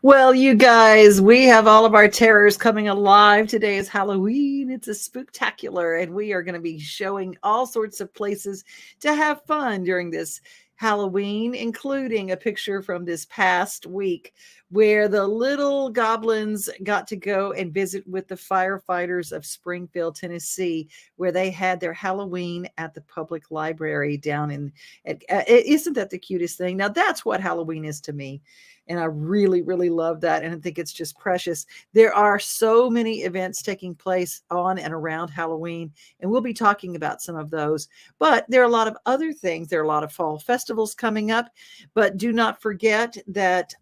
Well, you guys, we have all of our terrors coming alive. Today is Halloween. It's a spooktacular, and we are going to be showing all sorts of places to have fun during this Halloween, including a picture from this past week where the little goblins got to go and visit with the firefighters of Springfield, Tennessee, where they had their Halloween at the public library down in. Isn't that the cutest thing? Now, that's what Halloween is to me. And I really, really love that. And I think it's just precious. There are so many events taking place on and around Halloween, and we'll be talking about some of those. But there are a lot of other things. There are a lot of fall festivals coming up. But do not forget that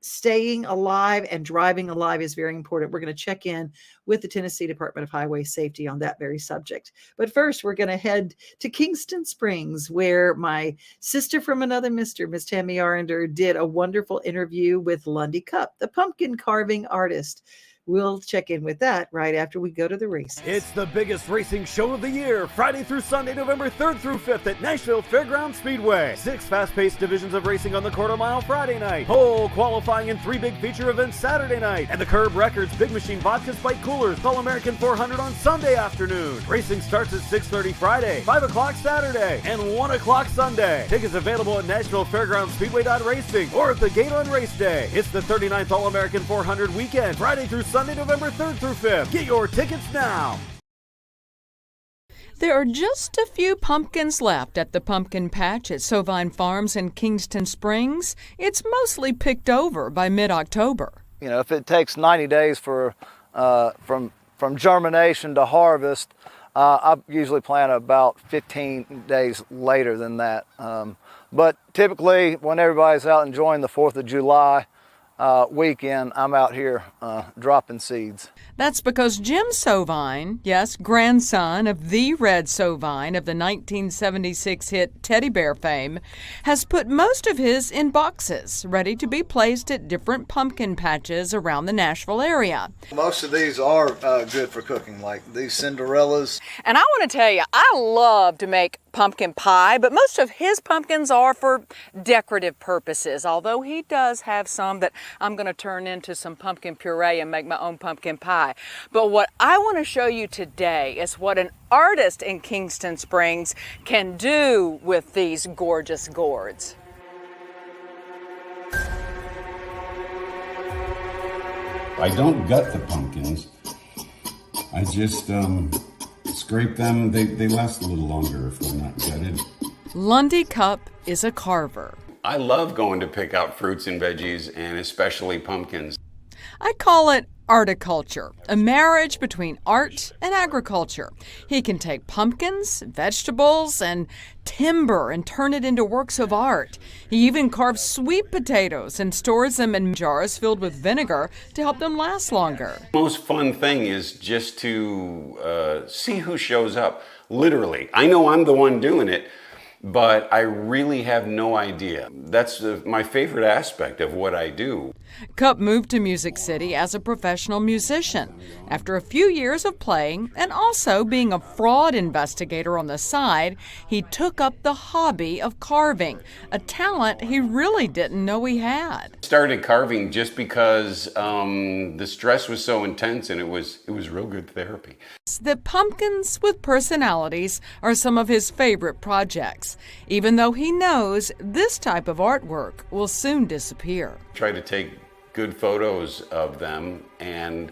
staying alive and driving alive is very important. We're going to check in with the Tennessee Department of Highway Safety on that very subject. But first, we're going to head to Kingston Springs, where my sister from another mister, Miss Tammy Arender, did a wonderful interview with Lundy Cup, the pumpkin carving artist. We'll check in with that right after we go to the races. It's the biggest racing show of the year, Friday through Sunday, November 3rd through 5th at Nashville Fairgrounds Speedway. 6 fast-paced divisions of racing on the quarter mile Friday night, pole qualifying and 3 big feature events Saturday night, and the Curb Records Big Machine Vodka Spike Coolers All-American 400 on Sunday afternoon. Racing starts at 6:30 Friday, 5 o'clock Saturday, and 1 o'clock Sunday. Tickets available at Nashville Fairgrounds Speedway.racing or at the gate on race day. It's the 39th All-American 400 weekend, Friday through Sunday, November 3rd through 5th. Get your tickets now. There are just a few pumpkins left at the pumpkin patch at Sovine Farms in Kingston Springs. It's mostly picked over by mid-October. You know, if it takes 90 days for from germination to harvest, I usually plant about 15 days later than that. But typically, when everybody's out enjoying the 4th of July weekend, I'm out here dropping seeds. That's because Jim Sovine, yes, grandson of the Red Sovine of the 1976 hit Teddy Bear fame, has put most of his in boxes, ready to be placed at different pumpkin patches around the Nashville area. Most of these are good for cooking, like these Cinderellas. And I want to tell you, I love to make pumpkin pie, but most of his pumpkins are for decorative purposes, although he does have some that I'm going to turn into some pumpkin puree and make my own pumpkin pie. But what I want to show you today is what an artist in Kingston Springs can do with these gorgeous gourds. I don't gut the pumpkins. I just scrape them. They last a little longer if they're not gutted. Lundy Cup is a carver. I love going to pick out fruits and veggies, and especially pumpkins. I call it articulture, a marriage between art and agriculture. He can take pumpkins, vegetables, and timber and turn it into works of art. He even carves sweet potatoes and stores them in jars filled with vinegar to help them last longer. The most fun thing is just to see who shows up. Literally, I know I'm the one doing it, but I really have no idea. That's my favorite aspect of what I do. Cup moved to Music City as a professional musician. After a few years of playing and also being a fraud investigator on the side, he took up the hobby of carving, a talent he really didn't know he had. Started carving just because the stress was so intense, and it was real good therapy. The pumpkins with personalities are some of his favorite projects, even though he knows this type of artwork will soon disappear. Try to take good photos of them, and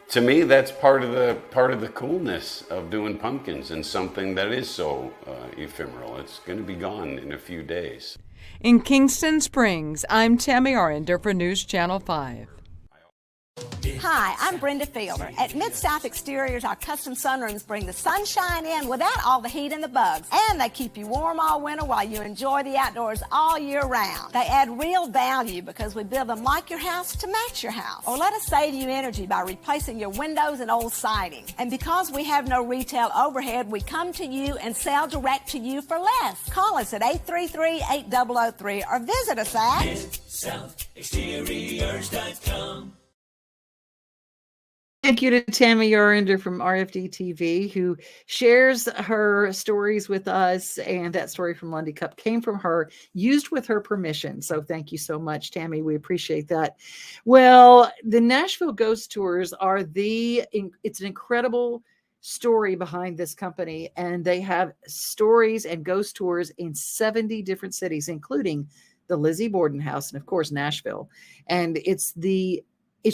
to me that's part of the coolness of doing pumpkins, and something that is so ephemeral. It's going to be gone in a few days. In Kingston Springs, I'm Tammy Arender for News Channel 5. Hi, I'm Brenda Fielder. At Mid-South Exteriors, our custom sunrooms bring the sunshine in without all the heat and the bugs. And they keep you warm all winter while you enjoy the outdoors all year round. They add real value because we build them like your house to match your house. Or let us save you energy by replacing your windows and old siding. And because we have no retail overhead, we come to you and sell direct to you for less. Call us at 833-8003 or visit us at MidSouthExteriors.com. Thank you to Tammy Yarinder from RFD TV, who shares her stories with us. And that story from Lundy Cup came from her, used with her permission. So thank you so much, Tammy. We appreciate that. Well, the Nashville Ghost Tours are it's an incredible story behind this company. And they have stories and ghost tours in 70 different cities, including the Lizzie Borden House and, of course, Nashville. And it's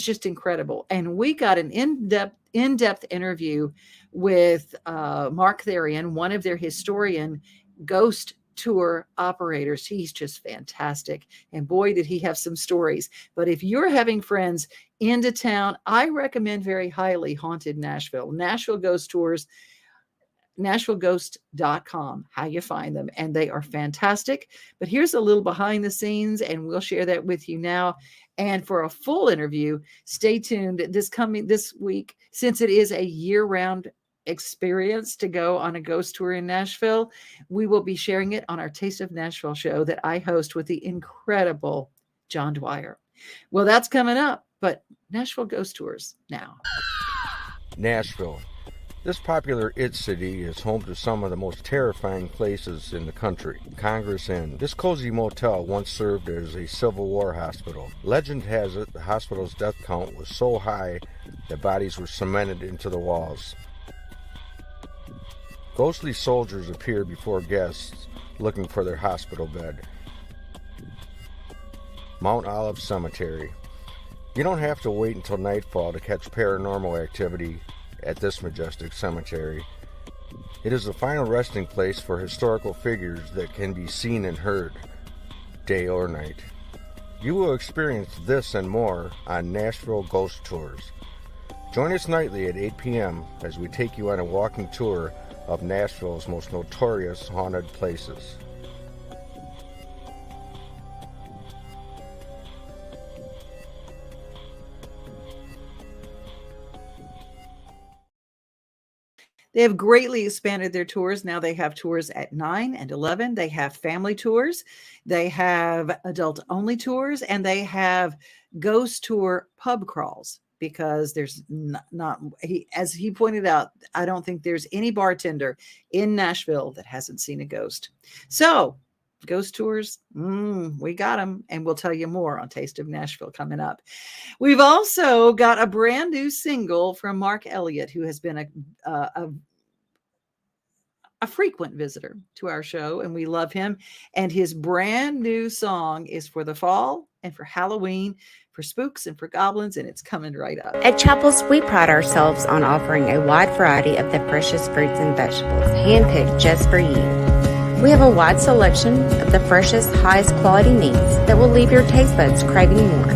just incredible. And we got an in-depth interview with Mark Therian, one of their historian ghost tour operators. He's just fantastic. And boy, did he have some stories. But if you're having friends into town, I recommend very highly Haunted Nashville. Nashville Ghost Tours, NashvilleGhost.com, how you find them. And they are fantastic. But here's a little behind the scenes, and we'll share that with you now. And for a full interview, stay tuned this week, since it is a year-round experience to go on a ghost tour in Nashville. We will be sharing it on our Taste of Nashville show that I host with the incredible John Dwyer. Well, that's coming up, but Nashville Ghost Tours now. Nashville. This popular IT city is home to some of the most terrifying places in the country. Congress Inn. This cozy motel once served as a Civil War hospital. Legend has it the hospital's death count was so high that bodies were cemented into the walls. Ghostly soldiers appear before guests looking for their hospital bed. Mount Olive Cemetery. You don't have to wait until nightfall to catch paranormal activity at this majestic cemetery. It is the final resting place for historical figures that can be seen and heard, day or night. You will experience this and more on Nashville Ghost Tours. Join us nightly at 8 p.m. as we take you on a walking tour of Nashville's most notorious haunted places. They have greatly expanded their tours. Now they have tours at 9 and 11. They have family tours. They have adult-only tours. And they have ghost tour pub crawls, because there's as he pointed out, I don't think there's any bartender in Nashville that hasn't seen a ghost. So ghost tours, we got them. And we'll tell you more on Taste of Nashville coming up. We've also got a brand new single from Mark Elliott, who has been a frequent visitor to our show, and we love him. And his brand new song is for the fall and for Halloween, for spooks and for goblins, and it's coming right up. At Chapels, we pride ourselves on offering a wide variety of the freshest fruits and vegetables, handpicked just for you. We have a wide selection of the freshest, highest quality meats that will leave your taste buds craving more.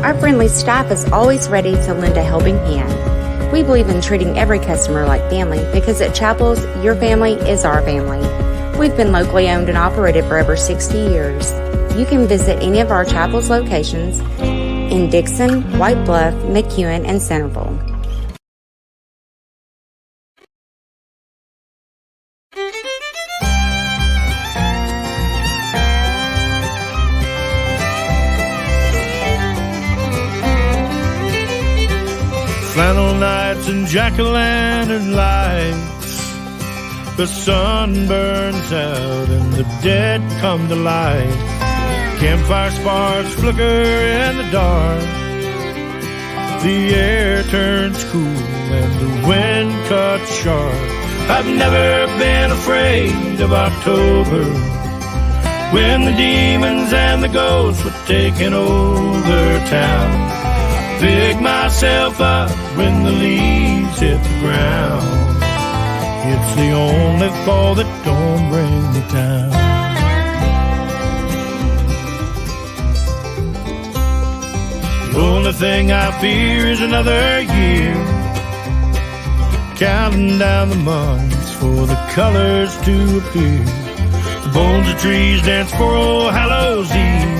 Our friendly staff is always ready to lend a helping hand. We believe in treating every customer like family, because at Chapels, your family is our family. We've been locally owned and operated for over 60 years. You can visit any of our Chapels locations in Dixon, White Bluff, McEwen, and Centerville. Flannel nights and jack-o'-lantern lights. The sun burns out and the dead come to life. Campfire sparks flicker in the dark. The air turns cool and the wind cuts sharp. I've never been afraid of October, when the demons and the ghosts were taking over town. Pick myself up when the leaves hit the ground. It's the only fall that don't bring me down. The only thing I fear is another year, counting down the months for the colors to appear. The bones of trees dance for Old Hallows Eve.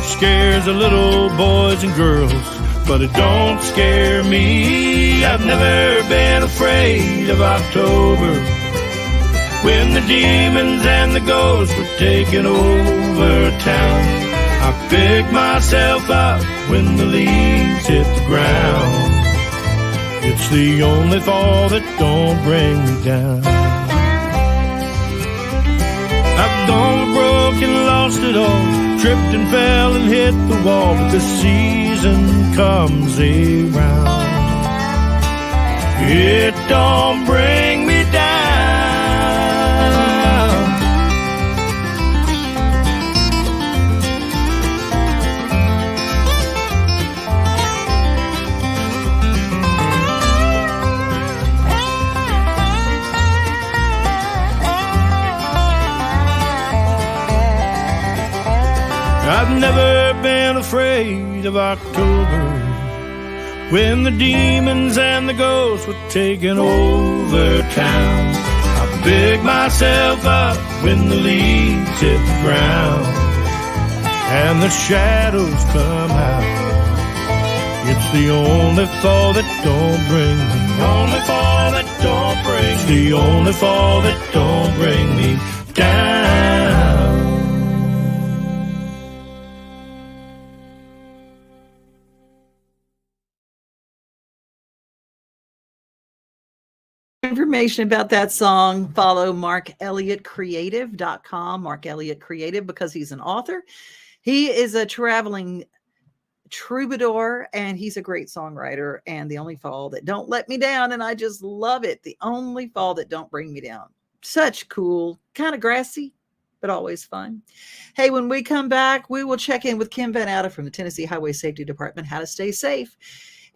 Scares the little boys and girls, but it don't scare me. I've never been afraid of October, when the demons and the ghosts were taking over town. I pick myself up when the leaves hit the ground. It's the only fall that don't bring me down. I've gone broke and lost it all, tripped and fell and hit the wall, but the season comes around. It don't bring me down. I've never been afraid of October, when the demons and the ghosts were taking over town. I pick myself up when the leaves hit the ground and the shadows come out. It's the only fall that don't bring me, only fall that don't bring, it's the only fall that don't bring me down. Information about that song, follow MarkElliottCreative.com. Mark Elliott Creative, because he's an author. He is a traveling troubadour and he's a great songwriter. And The Only Fall That Don't Let Me Down, and I just love it. The Only Fall That Don't Bring Me Down. Such cool, kind of grassy, but always fun. Hey, when we come back, we will check in with Kim Van Atta from the Tennessee Highway Safety Department, how to stay safe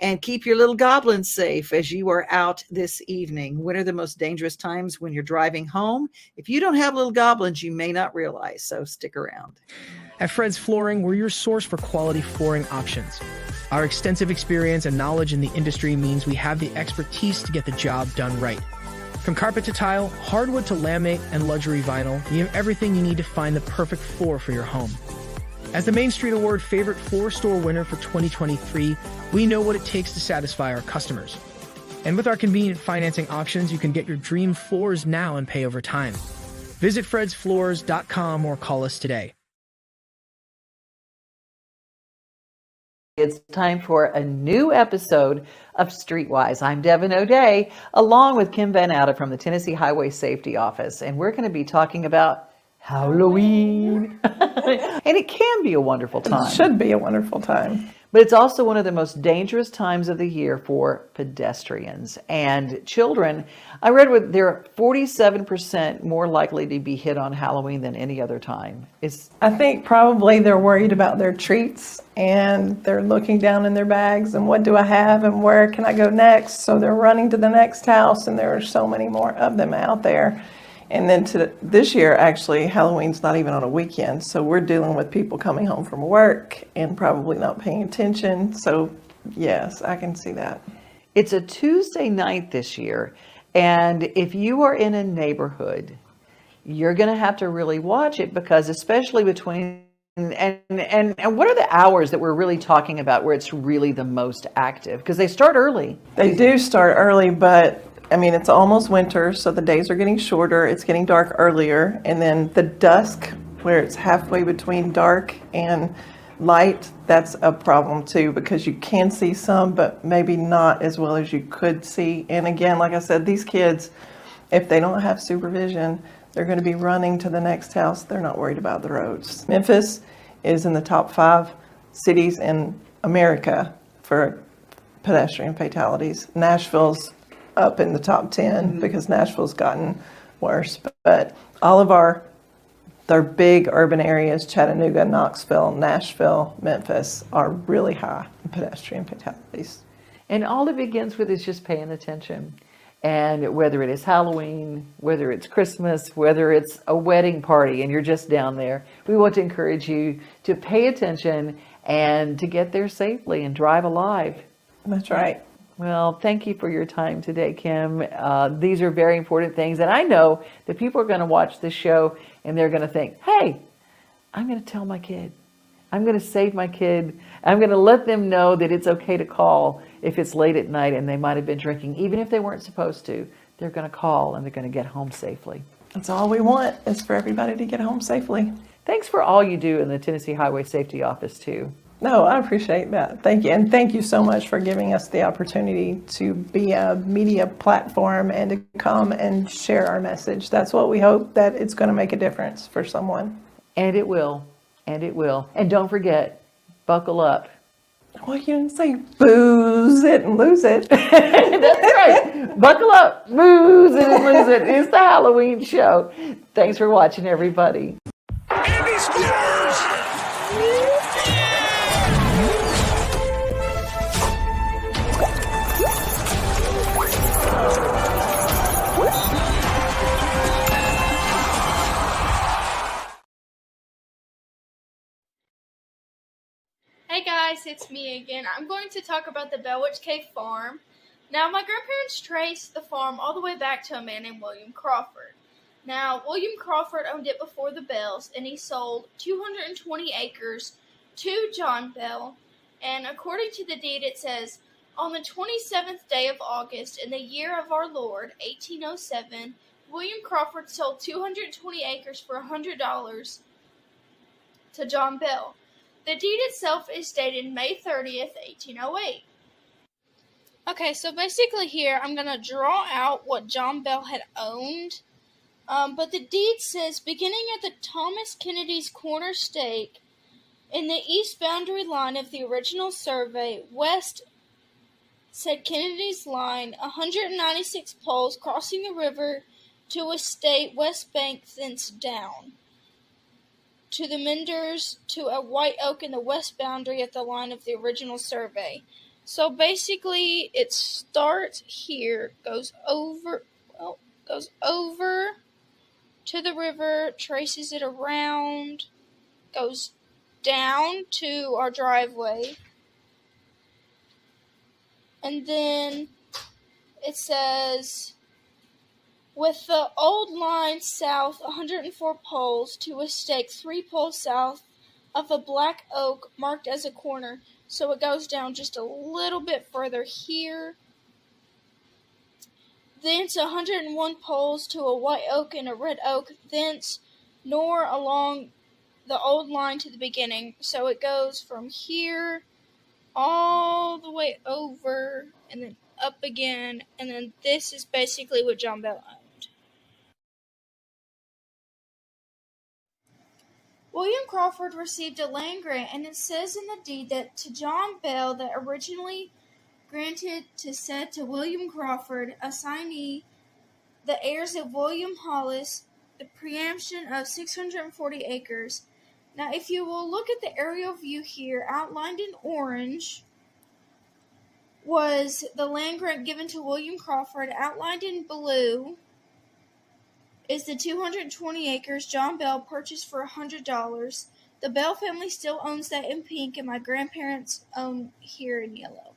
and keep your little goblins safe as you are out this evening. When are the most dangerous times? When you're driving home. If you don't have little goblins, you may not realize, so stick around. At Fred's Flooring, we're your source for quality flooring options. Our extensive experience and knowledge in the industry means we have the expertise to get the job done right. From carpet to tile, hardwood to laminate, and luxury vinyl, we have everything you need to find the perfect floor for your home. As the Main Street Award Favorite Floor Store winner for 2023, we know what it takes to satisfy our customers. And with our convenient financing options, you can get your dream floors now and pay over time. Visit fredsfloors.com or call us today. It's time for a new episode of Streetwise. I'm Devin O'Day, along with Kim Van Atta from the Tennessee Highway Safety Office, and we're going to be talking about Halloween. And it can be a wonderful time. It should be a wonderful time. But it's also one of the most dangerous times of the year for pedestrians and children. I read they're 47% more likely to be hit on Halloween than any other time. I think probably they're worried about their treats and they're looking down in their bags and what do I have and where can I go next? So they're running to the next house, and there are so many more of them out there. And then this year, actually, Halloween's not even on a weekend. So we're dealing with people coming home from work and probably not paying attention. So yes, I can see that. It's a Tuesday night this year. And if you are in a neighborhood, you're going to have to really watch it, because especially between, and what are the hours that we're really talking about where it's really the most active? Because they start early. They do start early, but I mean, it's almost winter, so the days are getting shorter. It's getting dark earlier. And then the dusk, where it's halfway between dark and light, that's a problem too, because you can see some, but maybe not as well as you could see. And again, like I said, these kids, if they don't have supervision, they're going to be running to the next house. They're not worried about the roads. Memphis is in the top 5 cities in America for pedestrian fatalities. Nashville's up in the top 10 because Nashville's gotten worse. But all of their big urban areas, Chattanooga, Knoxville, Nashville, Memphis, are really high in pedestrian fatalities. And all it begins with is just paying attention. And whether it is Halloween, whether it's Christmas, whether it's a wedding party and you're just down there, we want to encourage you to pay attention and to get there safely and drive alive. That's right. Well, thank you for your time today, Kim. These are very important things. And I know that people are going to watch this show and they're going to think, hey, I'm going to tell my kid. I'm going to save my kid. I'm going to let them know that it's okay to call if it's late at night and they might have been drinking. Even if they weren't supposed to, they're going to call and they're going to get home safely. That's all we want, is for everybody to get home safely. Thanks for all you do in the Tennessee Highway Safety Office, too. No, I appreciate that. Thank you. And thank you so much for giving us the opportunity to be a media platform and to come and share our message. That's what we hope, that it's going to make a difference for someone. And it will. And it will. And don't forget, buckle up. Well, you didn't say booze it and lose it. That's right. Buckle up, booze it and lose it. It's the Halloween show. Thanks for watching, everybody. Hey guys, it's me again. I'm going to talk about the Bell Witch Cave farm. Now, my grandparents traced the farm all the way back to a man named William Crawford. Now, William Crawford owned it before the Bells, and he sold 220 acres to John Bell. And according to the deed, it says, on the 27th day of August, in the year of our Lord, 1807, William Crawford sold 220 acres for $100 to John Bell. The deed itself is dated May 30th, 1808. Okay, so basically here I'm going to draw out what John Bell had owned. But the deed says, beginning at the Thomas Kennedy's corner stake, in the east boundary line of the original survey, west said Kennedy's line, 196 poles crossing the river to estate west bank, thence down to the Menders to a white oak in the west boundary of the line of the original survey. So basically, it starts here, goes over to the river, traces it around, goes down to our driveway, and then it says, with the old line south 104 poles to a stake 3 poles south of a black oak marked as a corner. So it goes down just a little bit further here. Thence 101 poles to a white oak and a red oak. Thence nor along the old line to the beginning. So it goes from here all the way over and then up again. And then this is basically what John Bell owned. William Crawford received a land grant, and it says in the deed that to John Bell that originally granted to said to William Crawford, assignee, the heirs of William Hollis, the preemption of 640 acres. Now, if you will look at the aerial view here, outlined in orange was the land grant given to William Crawford. Outlined in blue is the 220 acres John Bell purchased for $100. The Bell family still owns that in pink, and my grandparents own here in yellow.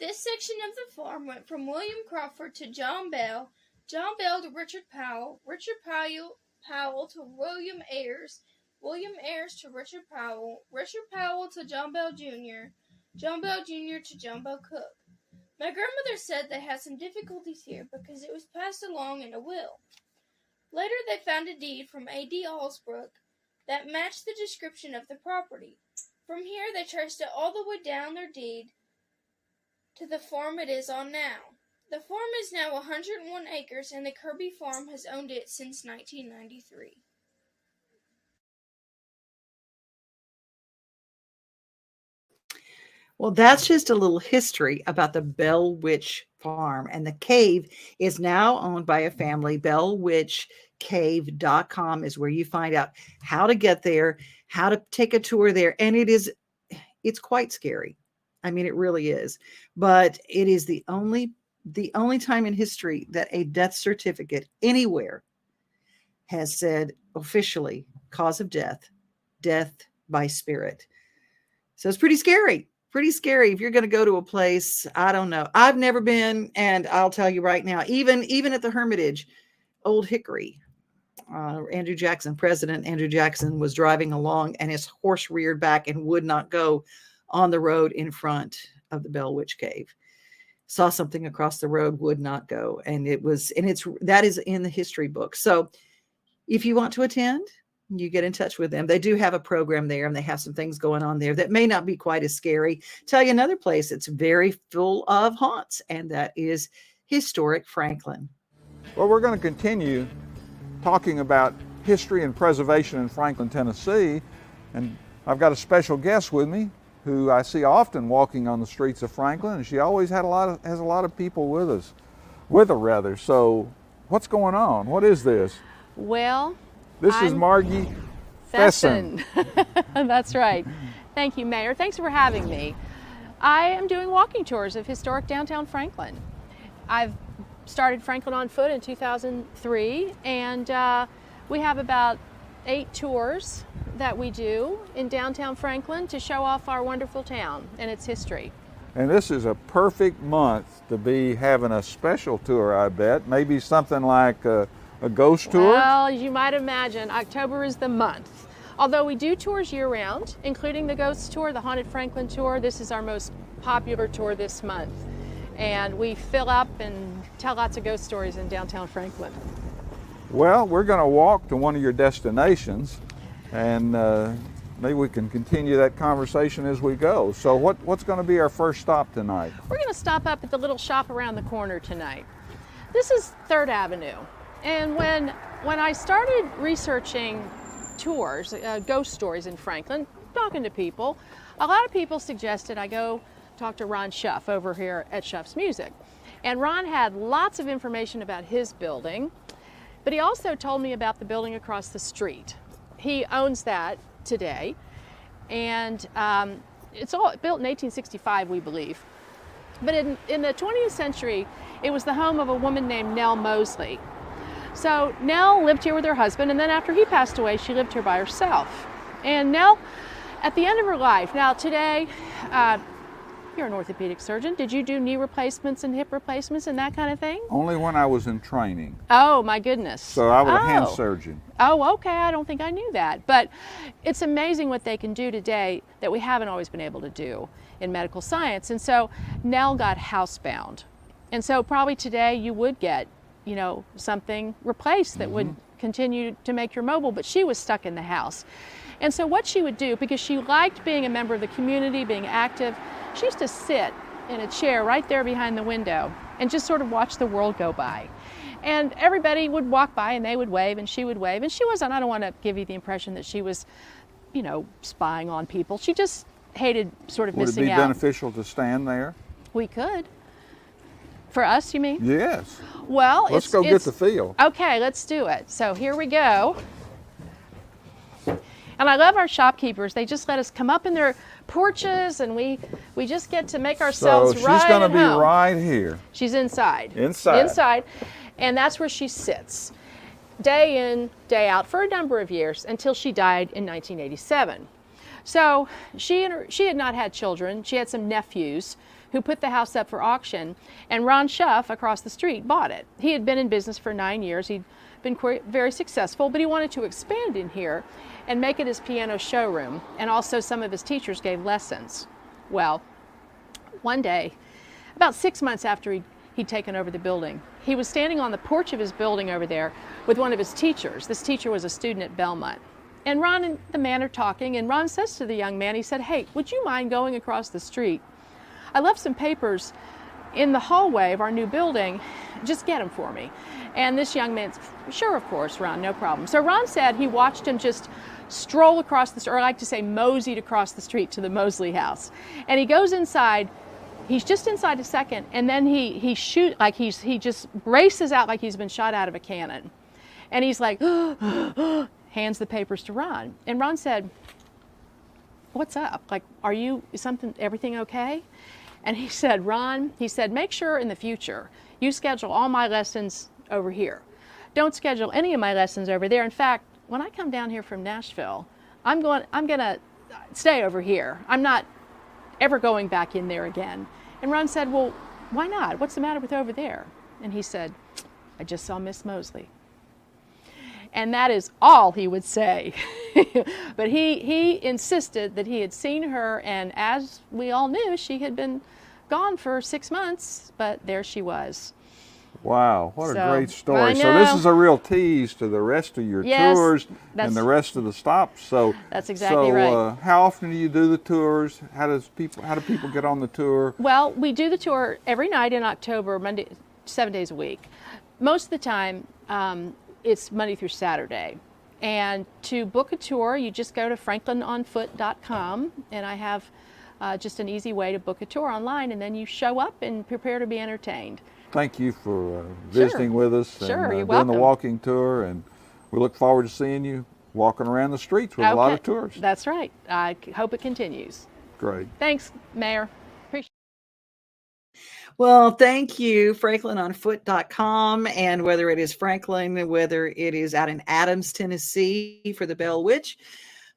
This section of the farm went from William Crawford to John Bell to Richard Powell, Richard Powell to William Ayers, William Ayers to Richard Powell to John Bell Jr., John Bell Jr. to John Bell Cook. My grandmother said they had some difficulties here because it was passed along in a will. Later they found a deed from A.D. Allsbrook that matched the description of the property. From here they traced it all the way down their deed to the farm it is on now. The farm is now 101 acres, and the Kirby farm has owned it since 1993. Well, that's just a little history about the Bell Witch Farm. And the cave is now owned by a family. BellWitchCave.com is where you find out how to get there, how to take a tour there. And it's quite scary. I mean, it really is. But it is the only time in history that a death certificate anywhere has said officially cause of death by spirit. So it's pretty scary. Pretty scary if you're going to go to a place. I don't know. I've never been, and I'll tell you right now, even at the Hermitage, Old Hickory, President Andrew Jackson was driving along, and his horse reared back and would not go on the road in front of the Bell Witch Cave. Saw something across the road, would not go, that is in the history book. So if you want to attend, you get in touch with them. They do have a program there, and they have some things going on there that may not be quite as scary. Tell you another place that's very full of haunts, and that is historic Franklin. Well, we're going to continue talking about history and preservation in Franklin, Tennessee, and I've got a special guest with me who I see often walking on the streets of Franklin, and she always has a lot of people with her. So what's going on? What is this? Well, this is Margie Fesson. That's right. Thank you, Mayor. Thanks for having me. I am doing walking tours of historic downtown Franklin. I've started Franklin on Foot in 2003, and we have about 8 tours that we do in downtown Franklin to show off our wonderful town and its history. And this is a perfect month to be having a special tour, I bet. Maybe something like a ghost tour? Well, as you might imagine, October is the month. Although we do tours year-round, including the ghost tour, the Haunted Franklin tour. This is our most popular tour this month. And we fill up and tell lots of ghost stories in downtown Franklin. Well, we're going to walk to one of your destinations, and maybe we can continue that conversation as we go. So what's going to be our first stop tonight? We're going to stop up at the little shop around the corner tonight. This is 3rd Avenue. And when I started researching tours, ghost stories in Franklin, talking to people, a lot of people suggested I go talk to Ron Schuff over here at Schuff's Music. And Ron had lots of information about his building, but he also told me about the building across the street. He owns that today, and it's all built in 1865, we believe. But in the 20th century, it was the home of a woman named Nell Mosley. So Nell lived here with her husband, and then after he passed away, she lived here by herself. And Nell, at the end of her life, now today, you're an orthopedic surgeon. Did you do knee replacements and hip replacements and that kind of thing? Only when I was in training. Oh, my goodness. So I was a hand surgeon. Oh, okay. I don't think I knew that. But it's amazing what they can do today that we haven't always been able to do in medical science. And so Nell got housebound. And so probably today you would get, something replaced that would continue to make her mobile, but she was stuck in the house. And so what she would do, because she liked being a member of the community, being active, she used to sit in a chair right there behind the window and just sort of watch the world go by. And everybody would walk by and they would wave and she would wave. And she wasn't, I don't want to give you the impression that she was, spying on people. She just hated sort of missing out. Would it be beneficial to stand there? We could. For us, you mean? Yes. Well, let's go get the feel. Okay, let's do it. So here we go. And I love our shopkeepers. They just let us come up in their porches, and we just get to make ourselves right at home. So she's going to be right here. She's inside. Inside. And that's where she sits, day in, day out, for a number of years, until she died in 1987. So she had not had children. She had some nephews who put the house up for auction, and Ron Schuff across the street bought it. He had been in business for 9 years. He'd been very successful, but he wanted to expand in here and make it his piano showroom, and also some of his teachers gave lessons. Well, one day, about 6 months after he'd taken over the building, he was standing on the porch of his building over there with one of his teachers. This teacher was a student at Belmont. And Ron and the man are talking, and Ron says to the young man, he said, "Hey, would you mind going across the street? I left some papers in the hallway of our new building. Just get them for me." And this young man said, "Sure, of course, Ron, no problem." So Ron said he watched him just stroll across the street, or I like to say moseyed across the street to the Mosley house. And he goes inside. He's just inside a second, and then he just races out like he's been shot out of a cannon. And he's like, hands the papers to Ron. And Ron said, "What's up? Like, everything okay?" And he said, "Ron," he said, "make sure in the future you schedule all my lessons over here. Don't schedule any of my lessons over there. In fact, when I come down here from Nashville, I'm gonna stay over here. I'm not ever going back in there again." And Ron said, "Well, why not? What's the matter with over there?" And he said, "I just saw Miss Mosley." And that is all he would say. But he insisted that he had seen her, and as we all knew, she had been gone for 6 months, but there she was. Wow, what So, a great story. I So this know. is a real tease to the rest of your Yes, tours that's- and the rest of the stops. So That's exactly right. How often do you do the tours? How do people get on the tour? Well, we do the tour every night in October, 7 days a week. Most of the time, it's Monday through Saturday. And to book a tour, you just go to franklinonfoot.com, and I have just an easy way to book a tour online, and then you show up and prepare to be entertained. Thank you for visiting with us Sure, and you're doing the welcome. walking tour. And we look forward to seeing you walking around the streets with a lot of tours. That's right. I hope it continues. Great. Thanks, Mayor. Appreciate Well, thank you, franklinonfoot.com. And whether it is Franklin, whether it is out in Adams, Tennessee for the Bell Witch,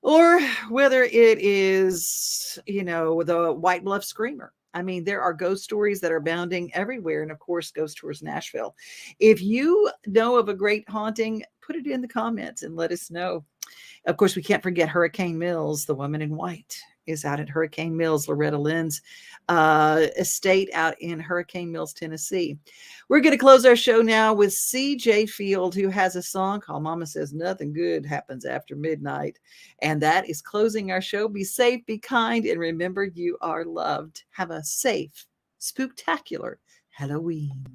or whether it is, the White Bluff Screamer. I mean, there are ghost stories that are abounding everywhere. And of course, Ghost Tours Nashville. If you know of a great haunting, put it in the comments and let us know. Of course, we can't forget Hurricane Mills. The Woman in White is out at Hurricane Mills, Loretta Lynn's estate out in Hurricane Mills, Tennessee. We're going to close our show now with C.J. Field, who has a song called Mama Says Nothing Good Happens After Midnight. And that is closing our show. Be safe, be kind, and remember you are loved. Have a safe, spooktacular Halloween.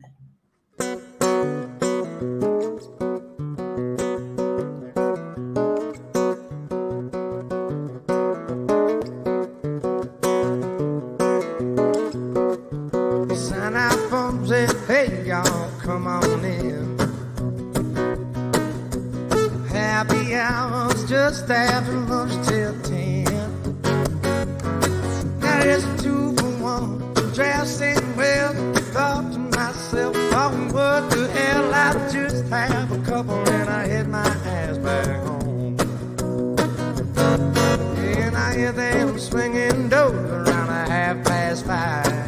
Sign out from say, hey y'all, come on in. Happy hours just after lunch till 10. Now there's a 2-for-1, dressing well. Thought to myself, oh, what the hell, I just have a couple and I hit my ass back home. And I hear them swinging doors around 5:30.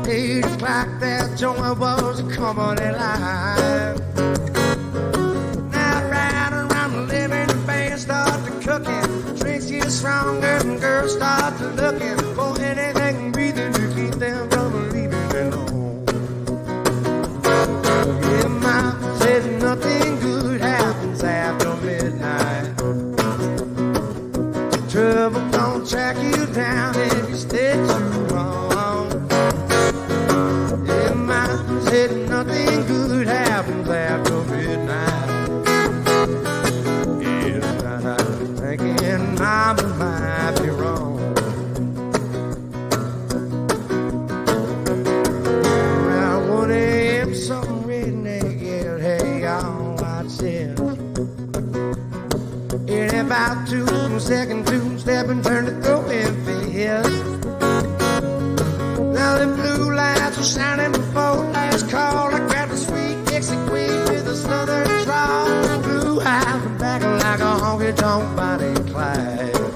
8 o'clock, that joint was coming alive. Now right around the living, the band start to cooking. Drinks get stronger and girls start to looking for anything breathing to keep them from leaving alone. Yeah, Mama said nothing good happens after midnight. Trouble don't track you down if you stay too long. Said nothing good happens after midnight. Yes, I'm thinking Mama might be wrong. Around 1 a.m. some redneck yelled, hey y'all, watch this. In about 2 seconds, 2-step and turn to throwing fist. Now the blue lights are shining before last call. I got the sweet Dixie Queen with a southern drawl. Blue eyes and back like a honky-tonk body Clyde.